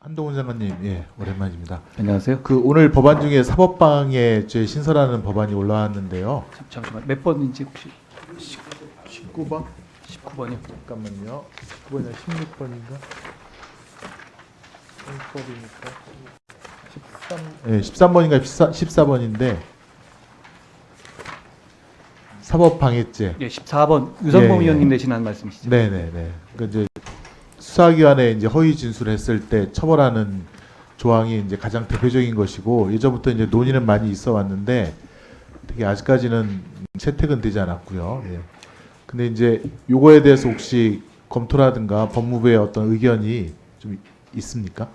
한동훈 장관님, 예, 오랜만입니다. 안녕하세요. 그 오늘 법안 중에 사법방해죄 신설하는 법안이 올라왔는데요. 잠시만 몇 번인지 혹시 19번? 19번이요? 잠깐만요. 19번이나 16번인가? 헌법이니까 13. 예, 13번인가 14번인데 사법방해죄. 예, 14번 유성범 예, 의원님 예. 내신한 말씀이시죠? 네네네. 그 이제 수사기관에 이제 허위 진술했을 때 처벌하는 조항이 이제 가장 대표적인 것이고 예전부터 이제 논의는 많이 있어 왔는데 되게 아직까지는 채택은 되지 않았고요. 예. 근데 이제 요거에 대해서 혹시 검토라든가 법무부의 어떤 의견이 좀 있습니까?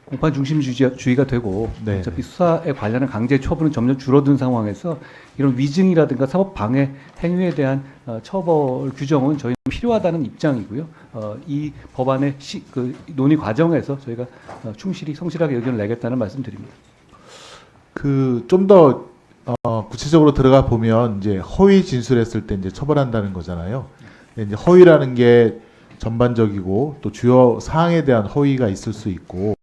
공판 중심주의가 되고 네. 어차피 수사에 관련한 강제 처분은 점점 줄어든 상황에서 이런 위증이라든가 사법 방해 행위에 대한 처벌 규정은 저희는 필요하다는 입장이고요. 이 법안의 그 논의 과정에서 저희가 충실히 성실하게 의견을 내겠다는 말씀드립니다. 그 좀 더 구체적으로 들어가 보면 이제 허위 진술했을 때 이제 처벌한다는 거잖아요. 이제 허위라는 게 전반적이고 또 주요 사항에 대한 허위가 있을 수 있고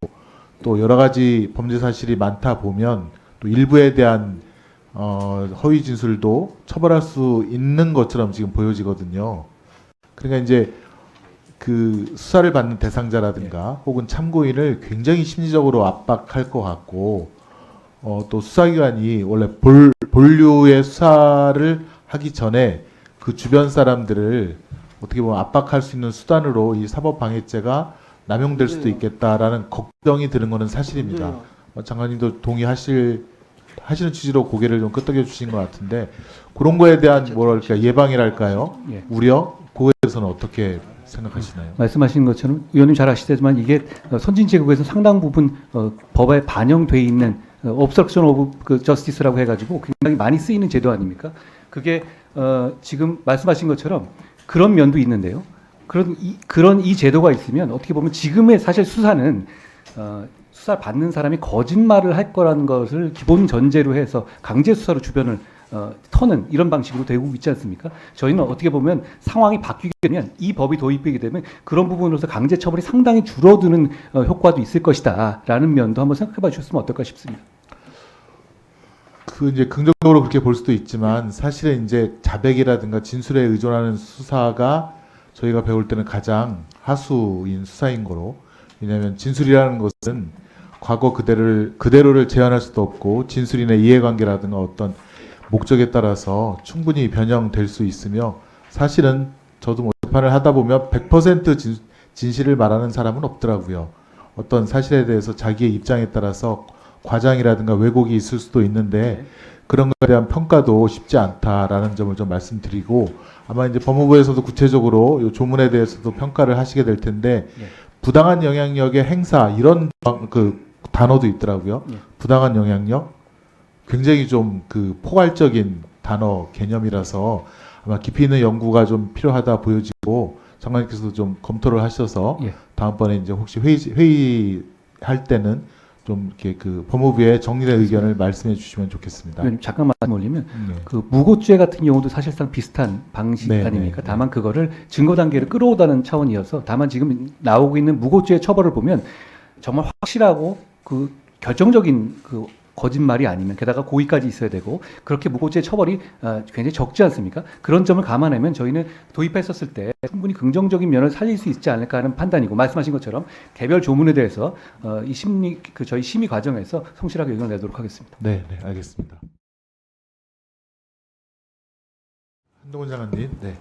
또 여러 가지 범죄 사실이 많다 보면 또 일부에 대한 허위 진술도 처벌할 수 있는 것처럼 지금 보여지거든요. 그러니까 이제 그 수사를 받는 대상자라든가 혹은 참고인을 굉장히 심리적으로 압박할 것 같고 또 수사기관이 원래 본류의 수사를 하기 전에 그 주변 사람들을 어떻게 보면 압박할 수 있는 수단으로 이 사법방해죄가 남용될 수도 있겠다라는 걱정이 드는 것은 사실입니다. 장관님도 하시는 취지로 고개를 좀 끄덕여 주신 것 같은데 그런 거에 대한 뭐랄까 예방이랄까요? 예. 우려? 그거에 대해서는 어떻게 생각하시나요? 말씀하신 것처럼 의원님 잘 아시지만 이게 선진제국에서 상당 부분 법에 반영돼 있는 obstruction of 그 justice라고 해가지고 굉장히 많이 쓰이는 제도 아닙니까? 그게 지금 말씀하신 것처럼 그런 면도 있는데요. 그런 이 제도가 있으면 어떻게 보면 지금의 사실 수사는 수사 받는 사람이 거짓말을 할 거라는 것을 기본 전제로 해서 강제 수사로 주변을 터는 이런 방식으로 되고 있지 않습니까? 저희는 어떻게 보면 상황이 바뀌게 되면 이 법이 도입되게 되면 그런 부분으로서 강제 처벌이 상당히 줄어드는 효과도 있을 것이다라는 면도 한번 생각해 봐 주셨으면 어떨까 싶습니다. 그 이제 긍정적으로 그렇게 볼 수도 있지만 사실은 이제 자백이라든가 진술에 의존하는 수사가 저희가 배울 때는 가장 하수인 수사인 거로 왜냐하면 진술이라는 것은 과거 그대로를 재현할 수도 없고 진술인의 이해관계라든가 어떤 목적에 따라서 충분히 변형될 수 있으며 사실은 저도 뭐 재판을 하다 보면 100% 진실을 말하는 사람은 없더라고요. 어떤 사실에 대해서 자기의 입장에 따라서 과장이라든가 왜곡이 있을 수도 있는데 그런 것에 대한 평가도 쉽지 않다라는 점을 좀 말씀드리고 아마 이제 법무부에서도 구체적으로 이 조문에 대해서도 평가를 하시게 될 텐데 부당한 영향력의 행사 이런 그 단어도 있더라고요. 부당한 영향력 굉장히 좀 그 포괄적인 단어 개념이라서 아마 깊이 있는 연구가 좀 필요하다 보여지고 장관님께서도 좀 검토를 하셔서 다음번에 이제 혹시 회의할 때는 좀 이렇게 그 법무부의 정리된 의견을 말씀해 주시면 좋겠습니다. 잠깐 말씀 올리면 그 무고죄 같은 경우도 사실상 비슷한 방식 아닙니까? 다만 그거를 증거 단계를 끌어오다는 차원이어서 다만 지금 나오고 있는 무고죄 처벌을 보면 정말 확실하고 그 결정적인 그 거짓말이 아니면 게다가 고의까지 있어야 되고 그렇게 무고죄 처벌이 굉장히 적지 않습니까? 그런 점을 감안하면 저희는 도입했었을 때 충분히 긍정적인 면을 살릴 수 있지 않을까 하는 판단이고 말씀하신 것처럼 개별 조문에 대해서 이 저희 심의 과정에서 성실하게 의견을 내도록 하겠습니다. 네, 알겠습니다. 한동훈 장관님, 네.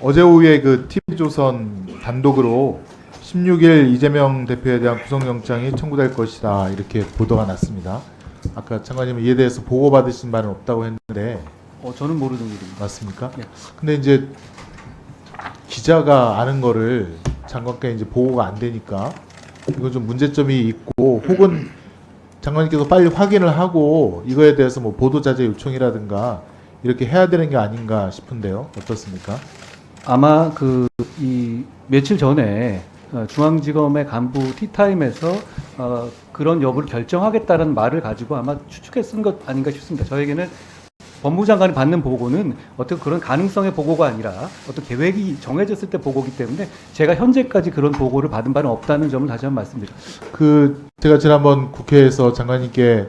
어제 오후에 그 TV조선 단독으로 16일 이재명 대표에 대한 구속영장이 청구될 것이다 이렇게 보도가 났습니다. 아까 장관님은 이에 대해서 보고받으신 바는 없다고 했는데 저는 모르는 일입니다. 맞습니까? 네. 근데 이제 기자가 아는 거를 장관께 이제 보고가 안 되니까 이건 좀 문제점이 있고 혹은 장관님께서 빨리 확인을 하고 이거에 대해서 뭐 보도자재 요청이라든가 이렇게 해야 되는 게 아닌가 싶은데요. 어떻습니까? 아마 이 며칠 전에 중앙지검의 간부 티타임에서 그런 여부를 결정하겠다는 말을 가지고 아마 추측해 쓴 것 아닌가 싶습니다. 저에게는 법무부 장관이 받는 보고는 어떤 그런 가능성의 보고가 아니라 어떤 계획이 정해졌을 때 보고이기 때문에 제가 현재까지 그런 보고를 받은 바는 없다는 점을 다시 한번 말씀드립니다. 제가 지난번 국회에서 장관님께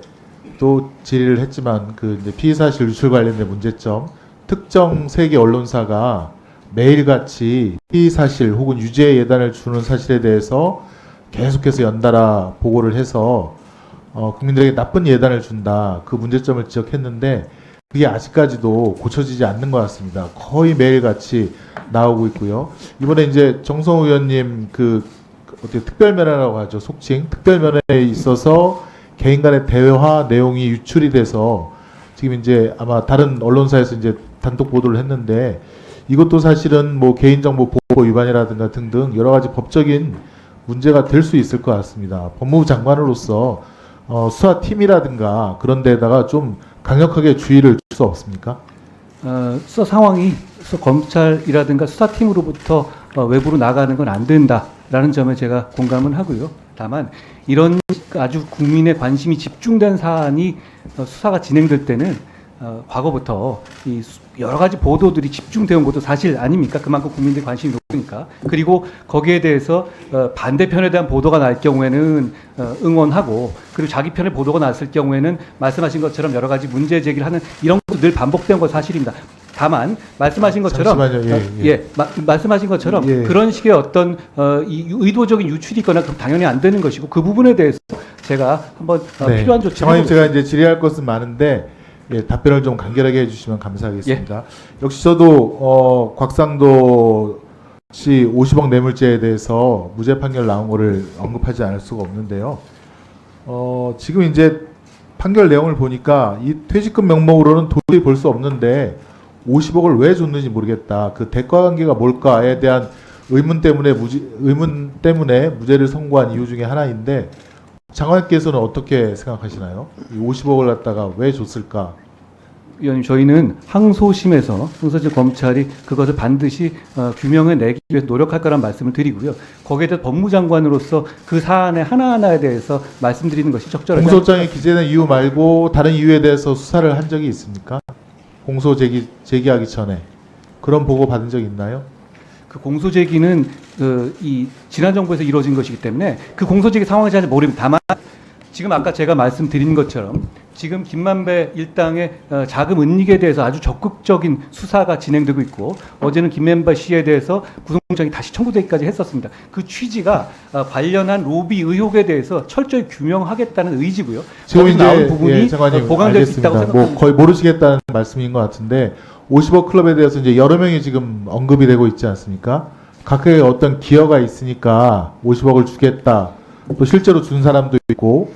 또 질의를 했지만 이제 피의사실 유출 관련된 문제점, 특정 세계 언론사가 매일같이 피의사실 혹은 유죄 예단을 주는 사실에 대해서 계속해서 연달아 보고를 해서 국민들에게 나쁜 예단을 준다. 그 문제점을 지적했는데 그게 아직까지도 고쳐지지 않는 것 같습니다. 거의 매일같이 나오고 있고요. 이번에 이제 정성호 의원님 어떻게 특별면회라고 하죠. 속칭 특별면회에 있어서 개인 간의 대화 내용이 유출이 돼서 지금 이제 아마 다른 언론사에서 이제 단독 보도를 했는데 이것도 사실은 뭐 개인정보 보호 위반이라든가 등등 여러 가지 법적인 문제가 될 수 있을 것 같습니다. 법무부 장관으로서 수사팀이라든가 그런 데다가 좀 강력하게 주의를 줄 수 없습니까? 수사 상황이 검찰이라든가 수사팀으로부터 외부로 나가는 건 안 된다라는 점에 제가 공감은 하고요. 다만 이런 아주 국민의 관심이 집중된 사안이 수사가 진행될 때는 과거부터 이 여러 가지 보도들이 집중되어 온 것도 사실 아닙니까? 그만큼 국민들의 관심이 높으니까. 그리고 거기에 대해서 반대편에 대한 보도가 날 경우에는 응원하고, 그리고 자기 편의 보도가 났을 경우에는 말씀하신 것처럼 여러 가지 문제 제기를 하는 이런 것도 늘 반복된 건 사실입니다. 다만 말씀하신 것처럼 잠시만요. 말씀하신 것처럼 그런 식의 어떤 이 의도적인 유출이 있거나 그럼 당연히 안 되는 것이고, 그 부분에 대해서 제가 한번 필요한 조치를 장관님, 제가 이제 질의할 것은 많은데 답변을 좀 간결하게 해주시면 감사하겠습니다. 역시 저도 곽상도 씨 50억 뇌물죄에 대해서 무죄 판결 나온 거를 언급하지 않을 수가 없는데요. 지금 이제 판결 내용을 보니까 이 퇴직금 명목으로는 도저히 볼 수 없는데 50억을 왜 줬는지 모르겠다. 그 대가 관계가 뭘까에 대한 의문 때문에 무죄를 선고한 이유 중에 하나인데, 장관께서는 어떻게 생각하시나요? 이 50억을 갖다가 왜 줬을까? 위원님, 저희는 항소심에서 항소심 검찰이 그것을 반드시 규명해 내기 위해서 노력할 거란 말씀을 드리고요. 거기에 대해 법무장관으로서 그 사안의 하나하나에 대해서 말씀드리는 것이 적절하지 않습니다. 공소장에 기재된 이유 말고 다른 이유에 대해서 수사를 한 적이 있습니까? 공소 제기하기 전에 그런 보고 받은 적 있나요? 그 공소 제기는 이 지난 정부에서 이루어진 것이기 때문에 그 공소 제기 상황이 잘 모릅니다. 다만 지금 아까 제가 말씀드린 것처럼 지금 김만배 일당의 자금 은닉에 대해서 아주 적극적인 수사가 진행되고 있고, 어제는 김만배 씨에 대해서 구속영장이 다시 청구되기까지 했었습니다. 그 취지가 관련한 로비 의혹에 대해서 철저히 규명하겠다는 의지고요. 지금 이제 나온 부분이 장관님 보강될 수 있다고 알겠습니다. 생각합니다. 거의 모르시겠다는 말씀인 것 같은데 50억 클럽에 대해서 이제 여러 명이 지금 언급이 되고 있지 않습니까? 각각의 어떤 기여가 있으니까 50억을 주겠다. 또 실제로 준 사람도 있고,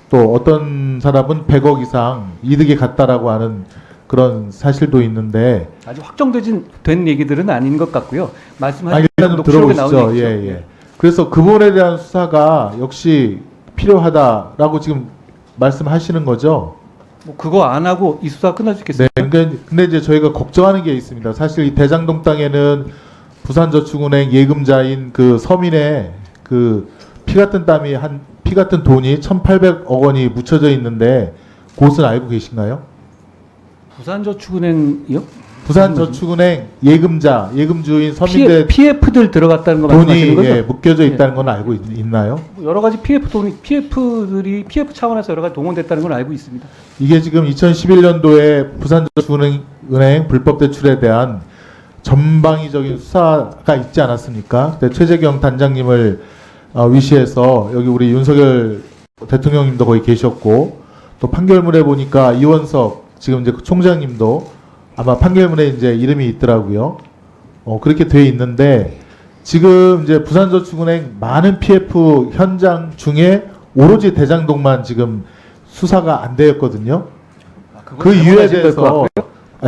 또 어떤 사람은 100억 이상 이득이 갔다라고 하는 그런 사실도 있는데, 아주 확정된 얘기들은 아닌 것 같고요. 말씀하신 일단 좀 녹취록에 나온 들어보시죠. 얘기죠. 그래서 그 부분에 대한 수사가 역시 필요하다라고 지금 말씀하시는 거죠. 뭐 그거 안 하고 이 수사 끝날 수 있겠습니까? 네. 근데 이제 저희가 걱정하는 게 있습니다. 사실 이 대장동 땅에는 부산저축은행 예금자인 그 서민의 그 피 같은 돈이 1,800억 원이 묻혀져 있는데 그것은 알고 계신가요? 부산저축은행이요? 부산저축은행 예금주인 서민들 PF들 들어갔다는 거 돈이 말씀하시는 거죠? 묶여져 있다는 건 알고 있나요? 여러 가지 PF들이 PF 차원에서 여러 가지 동원됐다는 건 알고 있습니다. 이게 지금 2011년도에 부산저축은행 불법 대출에 대한 전방위적인 수사가 있지 않았습니까? 그때 최재경 단장님을 위시해서 여기 우리 윤석열 대통령님도 거기 계셨고, 또 판결문에 보니까 이원석 지금 이제 총장님도 아마 판결문에 이제 이름이 있더라고요. 그렇게 돼 있는데, 지금 이제 부산저축은행 많은 PF 현장 중에 오로지 대장동만 지금 수사가 안 되었거든요. 그 이유에 대해서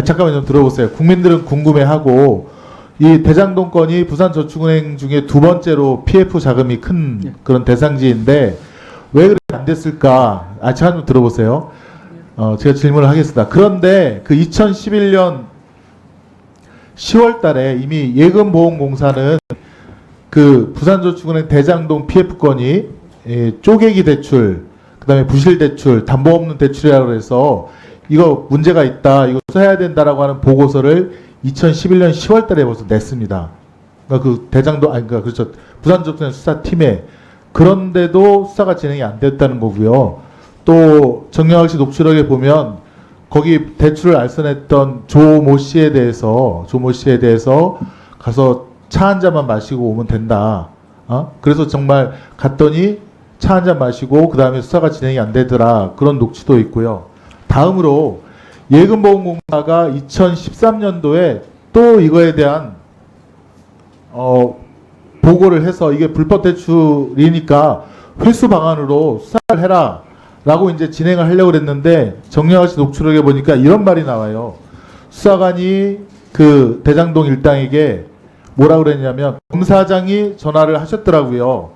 잠깐만 좀 들어보세요. 국민들은 궁금해하고, 이 대장동 건이 부산저축은행 중에 두 번째로 PF 자금이 큰 그런 대상지인데 왜 그렇게 안 됐을까? 제가 좀 들어보세요. 제가 질문을 하겠습니다. 그런데 그 2011년 10월 달에 이미 예금보험공사는 그 부산저축은행 대장동 PF 건이 쪼개기 대출, 그 다음에 부실 대출, 담보 없는 대출이라고 해서 이거 문제가 있다, 이거 수사해야 된다라고 하는 보고서를 2011년 10월 달에 벌써 냈습니다. 그러니까 그 대장동, 아니, 그러니까 그렇죠. 부산적도행 수사팀에. 그런데도 수사가 진행이 안 됐다는 거고요. 또 정영학 씨 녹취록에 보면 거기 대출을 알선했던 조모 씨에 대해서 가서 차 한 잔만 마시고 오면 된다. 그래서 정말 갔더니 차 한 잔 마시고 그 다음에 수사가 진행이 안 되더라. 그런 녹취도 있고요. 다음으로 예금보험공사가 2013년도에 또 이거에 대한 보고를 해서 이게 불법 대출이니까 회수 방안으로 수사를 해라 라고 이제 진행을 하려고 그랬는데 정영학 씨 녹취록에 보니까 이런 말이 나와요. 수사관이 그 대장동 일당에게 뭐라 그랬냐면 검사장이 전화를 하셨더라고요.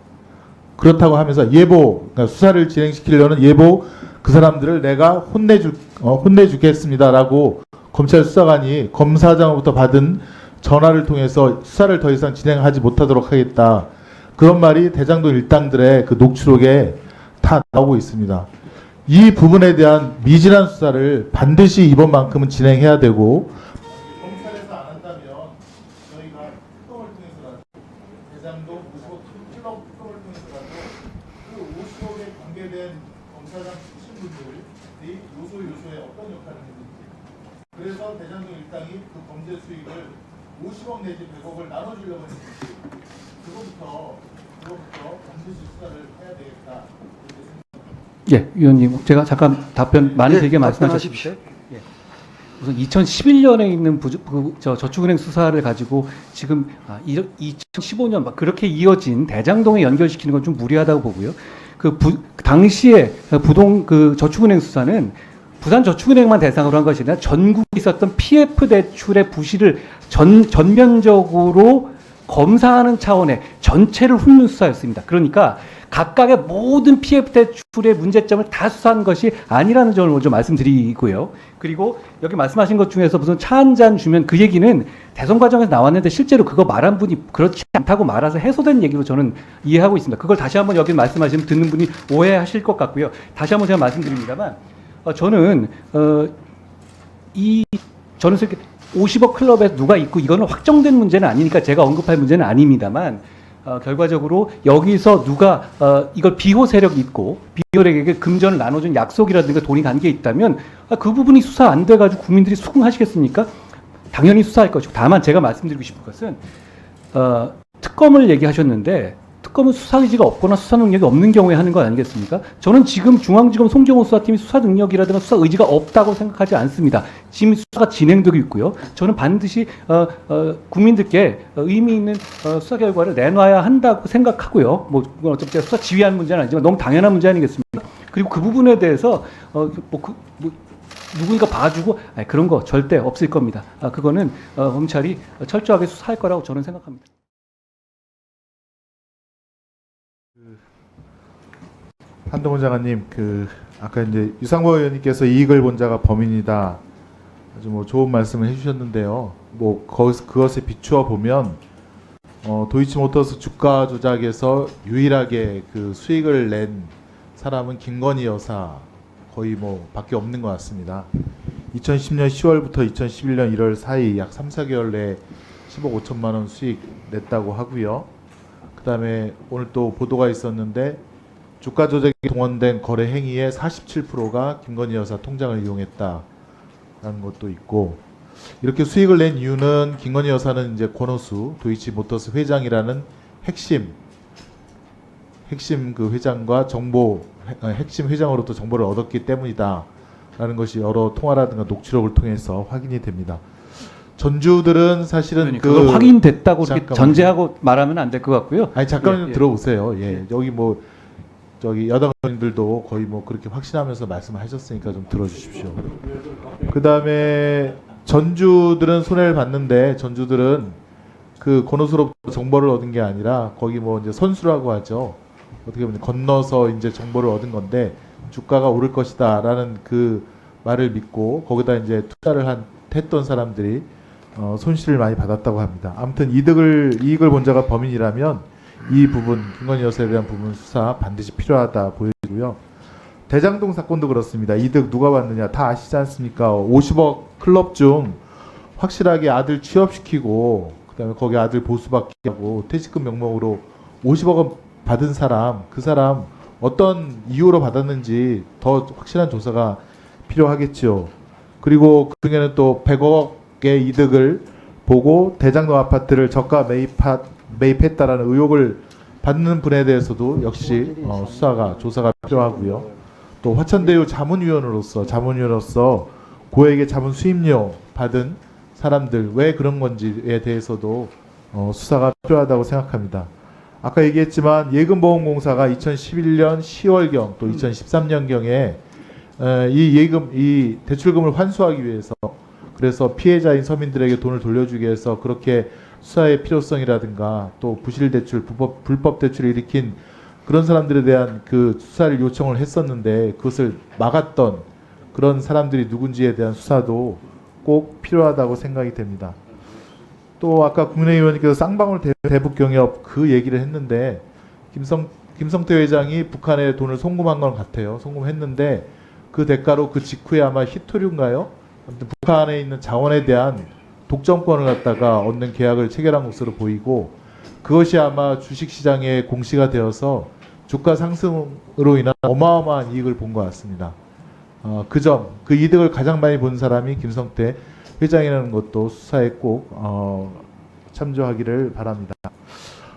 그렇다고 하면서 예보, 그러니까 수사를 진행시키려는 예보, 그 사람들을 내가 혼내주겠습니다라고 검찰 수사관이 검사장으로부터 받은 전화를 통해서 수사를 더 이상 진행하지 못하도록 하겠다. 그런 말이 대장동 일당들의 그 녹취록에 다 나오고 있습니다. 이 부분에 대한 미진한 수사를 반드시 이번만큼은 진행해야 되고, 검찰에서 안 한다면 저희가 특검을 통해서라도 대장동 55 클럽 특검을 통해서라도 그 50억에 관계된 검사장 출신분들이 요소에 어떤 역할을 했는지, 그래서 대장동 일당이 그 범죄 수익을 50억 내지 100억을 나눠주려고 했는지, 그거부터 반드시 수사를 해야 되겠다. 예, 위원님, 제가 잠깐 답변 많이 길게 말씀하셨습니다. 예. 우선 2011년에 있는 저축은행 수사를 가지고 지금 2015년 막 그렇게 이어진 대장동에 연결시키는 건 좀 무리하다고 보고요. 당시에 저축은행 수사는 부산저축은행만 대상으로 한 것이 아니라 전국에 있었던 PF 대출의 부실을 전면적으로 검사하는 차원의 전체를 훑는 수사였습니다. 그러니까 각각의 모든 PF 대출의 문제점을 다 수사한 것이 아니라는 점을 먼저 말씀드리고요. 그리고 여기 말씀하신 것 중에서 무슨 차 한 잔 주면 그 얘기는 대선 과정에서 나왔는데 실제로 그거 말한 분이 그렇지 않다고 말아서 해소된 얘기로 저는 이해하고 있습니다. 그걸 다시 한번 여기 말씀하시면 듣는 분이 오해하실 것 같고요. 다시 한번 제가 말씀드립니다만 저는 이렇게 50억 클럽에 누가 있고 이거는 확정된 문제는 아니니까 제가 언급할 문제는 아닙니다만 결과적으로 여기서 누가 이걸 비호 세력이 있고 비호력에게 금전을 나눠준 약속이라든가 돈이 간 게 있다면 그 부분이 수사 안 돼가지고 국민들이 수긍하시겠습니까? 당연히 수사할 것이고, 다만 제가 말씀드리고 싶은 것은 특검을 얘기하셨는데 특검은 수사 의지가 없거나 수사 능력이 없는 경우에 하는 거 아니겠습니까? 저는 지금 중앙지검 송정호 수사팀이 수사 능력이라든가 수사 의지가 없다고 생각하지 않습니다. 지금 수사가 진행되고 있고요. 저는 반드시 국민들께 의미 있는 수사 결과를 내놔야 한다고 생각하고요. 그건 어차피 수사 지휘하는 문제는 아니지만 너무 당연한 문제 아니겠습니까? 그리고 그 부분에 대해서 누군가 봐주고 그런 거 절대 없을 겁니다. 그거는 검찰이 철저하게 수사할 거라고 저는 생각합니다. 한동훈 장관님, 아까 이제 유상보 의원님께서 이익을 본 자가 범인이다. 아주 좋은 말씀을 해주셨는데요. 그것에 비추어 보면 도이치모터스 주가 조작에서 유일하게 그 수익을 낸 사람은 김건희 여사 거의 밖에 없는 것 같습니다. 2010년 10월부터 2011년 1월 사이 약 3, 4개월 내에 10억 5천만 원 수익 냈다고 하고요. 그 다음에 오늘 또 보도가 있었는데 주가 조작에 동원된 거래 행위의 47%가 김건희 여사 통장을 이용했다라는 것도 있고, 이렇게 수익을 낸 이유는 김건희 여사는 이제 권오수 도이치모터스 회장이라는 핵심 그 회장과 핵심 회장으로부터 정보를 얻었기 때문이다라는 것이 여러 통화라든가 녹취록을 통해서 확인이 됩니다. 전주들은 사실은 그걸 확인됐다고 이렇게 전제하고 말하면 안 될 것 같고요. 아니 잠깐 들어보세요. 여기 저기 여당 의원님들도 거의 그렇게 확신하면서 말씀하셨으니까 좀 들어주십시오. 그 다음에 전주들은 손해를 봤는데, 전주들은 그 권오수로부터 정보를 얻은 게 아니라 거기 이제 선수라고 하죠. 어떻게 보면 건너서 이제 정보를 얻은 건데 주가가 오를 것이다라는 그 말을 믿고 거기다 이제 투자를 했던 사람들이 손실을 많이 받았다고 합니다. 아무튼 이익을 본 자가 범인이라면 이 부분, 김건희 여사에 대한 부분 수사 반드시 필요하다 보여지고요. 대장동 사건도 그렇습니다. 이득 누가 받느냐 다 아시지 않습니까? 50억 클럽 중 확실하게 아들 취업시키고 그다음에 거기 아들 보수받게 하고 퇴직금 명목으로 50억 원 받은 사람, 그 사람 어떤 이유로 받았는지 더 확실한 조사가 필요하겠죠. 그리고 그중에는 또 100억의 이득을 보고 대장동 아파트를 저가 매입했다라는 의혹을 받는 분에 대해서도 역시 수사가 조사가 필요하고요. 또 화천대유 자문위원으로서 고액의 자문 수임료 받은 사람들 왜 그런 건지에 대해서도 수사가 필요하다고 생각합니다. 아까 얘기했지만 예금보험공사가 2011년 10월경 또 2013년경에 이 대출금을 환수하기 위해서 그래서 피해자인 서민들에게 돈을 돌려주기 위해서 그렇게 수사의 필요성이라든가 또 부실 대출, 불법 대출을 일으킨 그런 사람들에 대한 그 수사를 요청을 했었는데 그것을 막았던 그런 사람들이 누군지에 대한 수사도 꼭 필요하다고 생각이 됩니다. 또 아까 국민의원님께서 쌍방울 대북 경협 그 얘기를 했는데 김성태 회장이 북한에 돈을 송금한 건 같아요. 송금했는데 그 대가로 그 직후에 아마 히토류인가요? 아무튼 북한에 있는 자원에 대한 독점권을 갖다가 얻는 계약을 체결한 것으로 보이고 그것이 아마 주식시장에 공시가 되어서 주가 상승으로 인한 어마어마한 이익을 본 것 같습니다. 그 이득을 가장 많이 본 사람이 김성태 회장이라는 것도 수사에 꼭 참조하기를 바랍니다.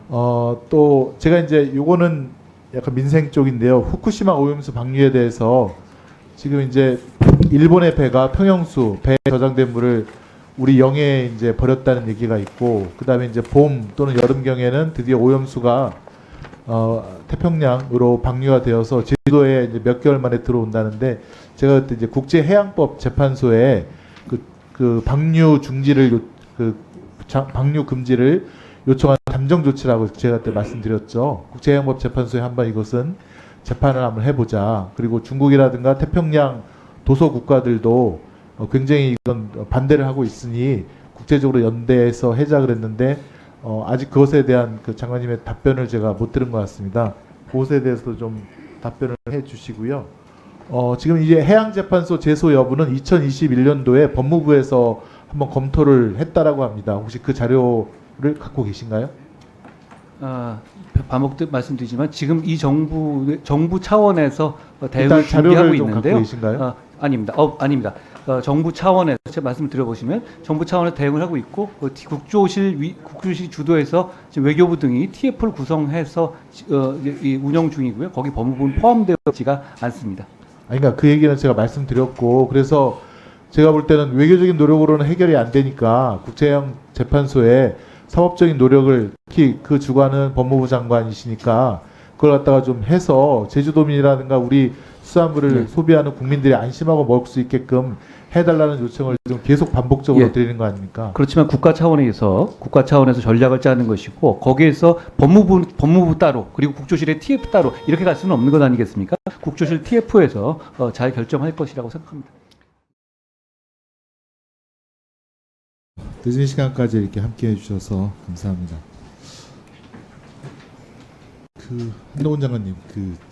또 제가 이제 요거는 약간 민생 쪽인데요. 후쿠시마 오염수 방류에 대해서 지금 이제 일본의 배가 평형수 배에 저장된 물을 우리 영해에 이제 버렸다는 얘기가 있고 그다음에 이제 봄 또는 여름경에는 드디어 오염수가 태평양으로 방류가 되어서 제주도에 이제 몇 개월 만에 들어온다는데 제가 그때 이제 국제해양법 재판소에 그 방류 중지를 방류 금지를 요청한 잠정 조치라고 제가 그때 말씀드렸죠. 국제해양법 재판소에 한번 이것은 재판을 한번 해보자. 그리고 중국이라든가 태평양 도서 국가들도 굉장히 이건 반대를 하고 있으니 국제적으로 연대해서 해자 그랬는데 아직 그것에 대한 그 장관님의 답변을 제가 못 들은 것 같습니다. 그것에 대해서도 좀 답변을 해주시고요. 지금 이제 해양재판소 제소 여부는 2021년도에 법무부에서 한번 검토를 했다라고 합니다. 혹시 그 자료를 갖고 계신가요? 반복 말씀드리지만 지금 이 정부 차원에서 일단 대응을 준비하고 자료를 좀 있는데요. 갖고 계신가요? 아닙니다. 아닙니다. 정부 차원에서 제가 말씀 드려보시면 정부 차원에서 대응을 하고 있고 국조실 주도해서 지금 외교부 등이 TF를 구성해서 운영 중이고요. 거기 법무부는 포함되어 있지가 않습니다. 그러니까 그 얘기는 제가 말씀드렸고 그래서 제가 볼 때는 외교적인 노력으로는 해결이 안 되니까 국제해양재판소에 사법적인 노력을 특히 그 주관은 법무부 장관이시니까 그걸 갖다가 좀 해서 제주도민이라든가 우리 수산물을 소비하는 국민들이 안심하고 먹을 수 있게끔 해달라는 요청을 좀 계속 반복적으로 드리는 거 아닙니까? 그렇지만 국가 차원에서 전략을 짜는 것이고 거기에서 법무부 따로 그리고 국조실의 TF 따로 이렇게 갈 수는 없는 것 아니겠습니까? 국조실 TF에서 잘 결정할 것이라고 생각합니다. 늦은 시간까지 이렇게 함께 해주셔서 감사합니다. 한동훈 장관님,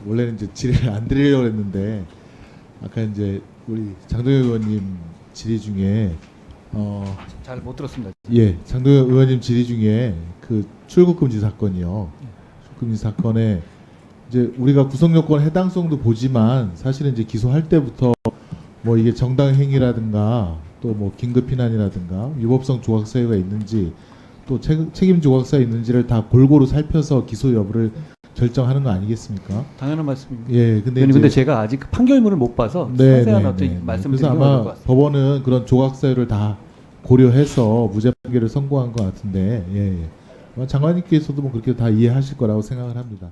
원래는 이제 질의를 안 드리려고 했는데 아까 이제 우리 장동혁 의원님 질의 중에 잘 못 들었습니다. 예, 장동혁 의원님 질의 중에 그 출국 금지 사건이요. 출국 금지 사건에 이제 우리가 구성 요건 해당성도 보지만 사실은 이제 기소할 때부터 뭐 이게 정당 행위라든가 또 뭐 긴급 피난이라든가 위법성 조각 사유가 있는지 또 책임 조각 사유 있는지를 다 골고루 살펴서 기소 여부를 결정하는 거 아니겠습니까? 당연한 말씀입니다. 예, 근데 제가 아직 그 판결문을 못 봐서 상세한 어떤 말씀을 그래서 드리는 아마 것 같습니다. 법원은 그런 조각 사유를 다 고려해서 무죄 판결을 선고한 것 같은데, 예. 장관님께서도 뭐 그렇게 다 이해하실 거라고 생각을 합니다.